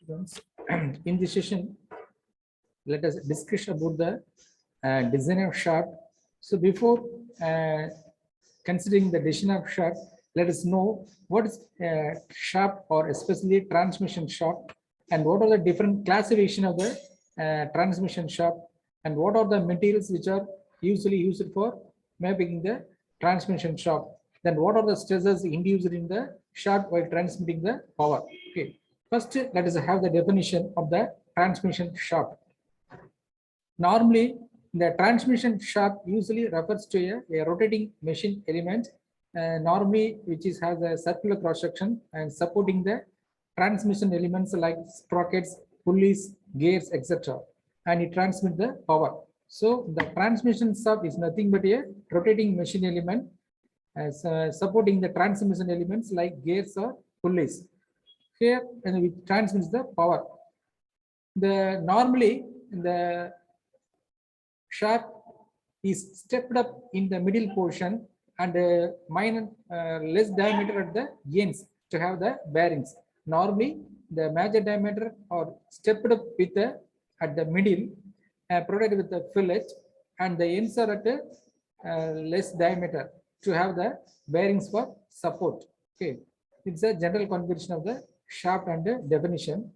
students. In this session, let us discuss about the design of shaft. So before considering the design of shaft, let us know what is shaft or especially transmission shaft, and what are the different classification of the transmission shaft, and what are the materials which are usually used for making the transmission shaft. Then what are the stresses induced in the shaft while transmitting the power? Okay. First, let us have the definition of the transmission shaft. Normally, the transmission shaft usually refers to a rotating machine element, normally which has a circular cross section and supporting the transmission elements like sprockets, pulleys, gears, etc. And it transmits the power. So the transmission shaft is nothing but a rotating machine element as supporting the transmission elements like gears or pulleys. Here, and it transmits the power. The normally the shaft is stepped up in the middle portion and minor less diameter at the ends to have the bearings. Normally, the major diameter are stepped up with the at the middle, provided with the fillet, and the ends are at less diameter to have the bearings for support. Okay, it's a general configuration of the shaft and the definition.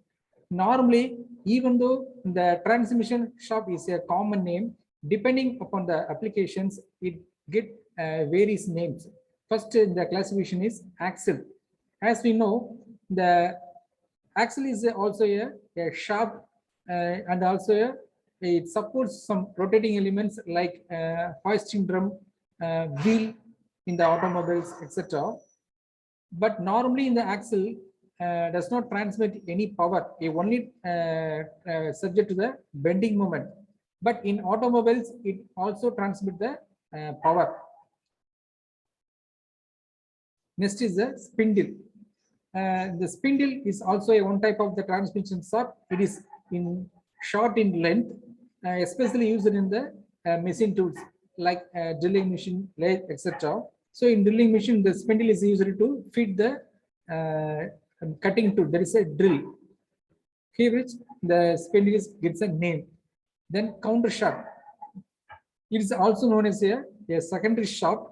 Normally, even though the transmission shaft is a common name, depending upon the applications, it get various names. First, the classification is axle. As we know, the axle is also a shaft and also it supports some rotating elements like hoisting drum, wheel in the automobiles, etc. But normally in the axle does not transmit any power. It only subject to the bending moment. But in automobiles, it also transmits the power. Next is the spindle. The spindle is also one type of the transmission shaft. It is short in length, especially used in the machine tools like drilling machine, lathe, etc. So in drilling machine, the spindle is used to feed the cutting tool. There is a drill. Here which the spindle gets a name. Then counter shaft. It is also known as a secondary shaft,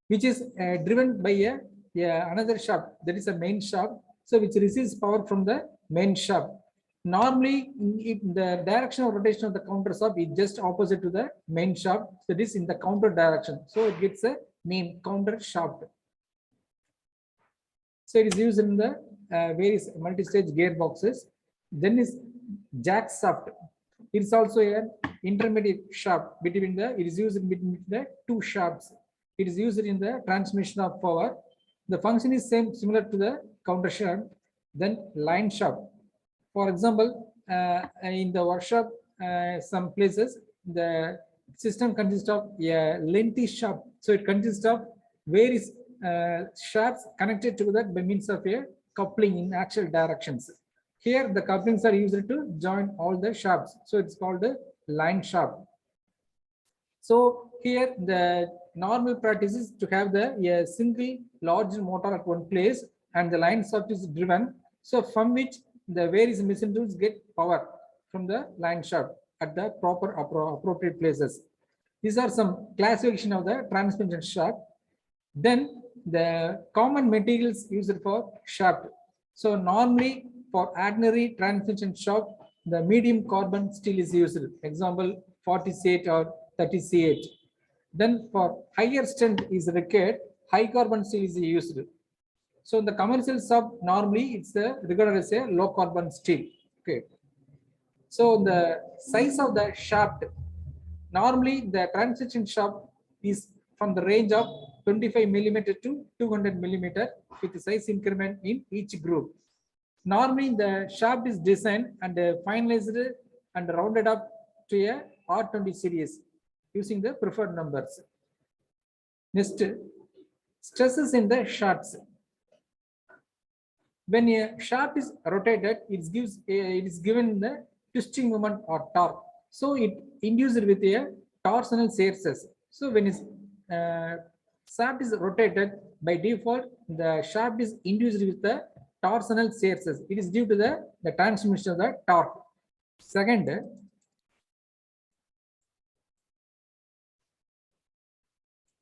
which is driven by another shaft, that is a main shaft, so which receives power from the main shaft. Normally, the direction of rotation of the counter shaft is just opposite to the main shaft, so it is in the counter direction, so it gets a name counter shaft. So it is used in the various multi-stage gearboxes. Then is jack shaft. It is also an intermediate shaft between the. It is used between the two shafts. It is used in the transmission of power. The function is similar to the counter shaft. Then line shaft. For example, in the workshop, some places the system consists of a lengthy shaft. So it consists of various shafts connected together by means of a coupling in actual directions. Here, the couplings are used to join all the shafts. So it's called a line shaft. So here, the normal practice is to have a single large motor at one place, and the line shaft is driven. So from which the various machine tools get power from the line shaft at the proper appropriate places. These are some classification of the transmission shaft. Then the common materials used for shaft. So normally for ordinary transmission shaft, the medium carbon steel is used. Example 48 or 38. Then for higher strength is required, high carbon steel is used. So in the commercial shaft, normally it's regarded as a low carbon steel. Okay. So the size of the shaft, normally the transmission shaft is from the range of 25 millimeter to 200 millimeter with the size increment in each group. Normally the shaft is designed and finalized and rounded up to a R20 series using the preferred numbers. Next, stresses in the shafts. When a shaft is rotated, it is given the twisting moment or torque. So it induced with a torsional shears. So when shaft is rotated, by default the shaft is induced with the torsional shears. It is due to the transmission of the torque. Second,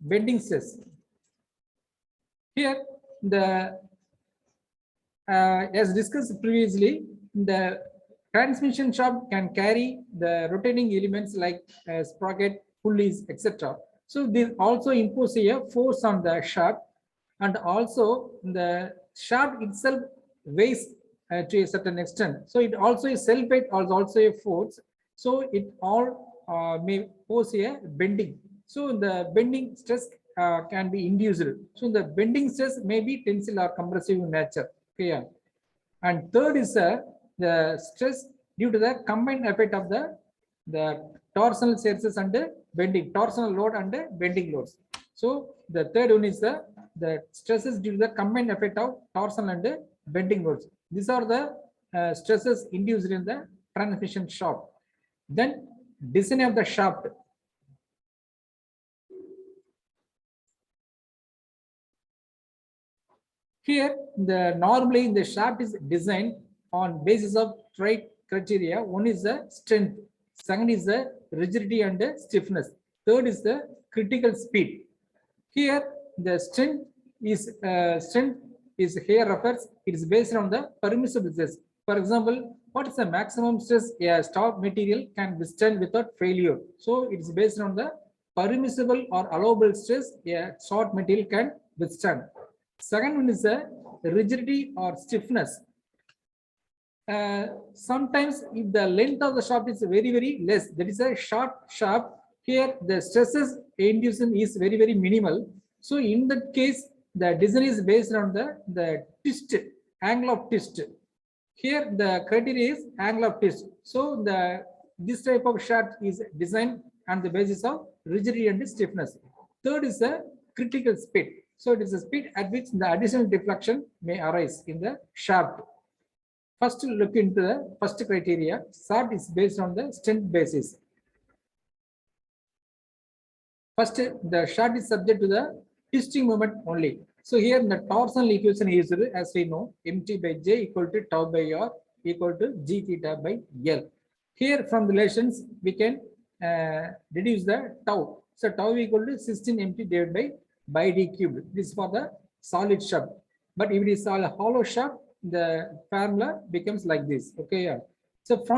bending stress. Here, the as discussed previously, the transmission shaft can carry the rotating elements like sprocket, pulleys, etc. So this also imposes a force on the shaft, and also the shaft itself weighs to a certain extent. So it also is self-weight, also a force. So it all may pose a bending. So the bending stress can be induced. So the bending stress may be tensile or compressive in nature. Okay. And third is the stress due to the combined effect of the torsional stresses and the bending, torsional load and the bending loads. So the third one is the stresses due to the combined effect of torsional and the bending loads. These are the stresses induced in the transmission shaft. Then design of the shaft. Here, normally the shaft is designed on basis of three criteria. One is the strength, second is the rigidity and the stiffness, third is the critical speed. Here, the strength is here refers. It is based on the permissible stress. For example, what is the maximum stress a stout material can withstand without failure? So it is based on the permissible or allowable stress a stout material can withstand. Second one is the rigidity or stiffness. Sometimes if the length of the shaft is very less, that is a short shaft, here the stresses induced is very minimal. So in that case, the design is based on the twist, angle of twist. Here the criteria is angle of twist. So this type of shaft is designed on the basis of rigidity and stiffness. Third is the critical speed. So it is the speed at which the additional deflection may arise in the shaft. First, look into the first criteria. Shaft is based on the strength basis. First, the shaft is subject to the twisting moment only. So here the torsional equation is, as we know, mt by j equal to tau by r equal to g theta by L. Here from relations we can reduce the tau. So tau equal to 16 mt divided by d cubed. This is for the solid shaft. But if it is a hollow shaft, the formula becomes like this. Okay. So from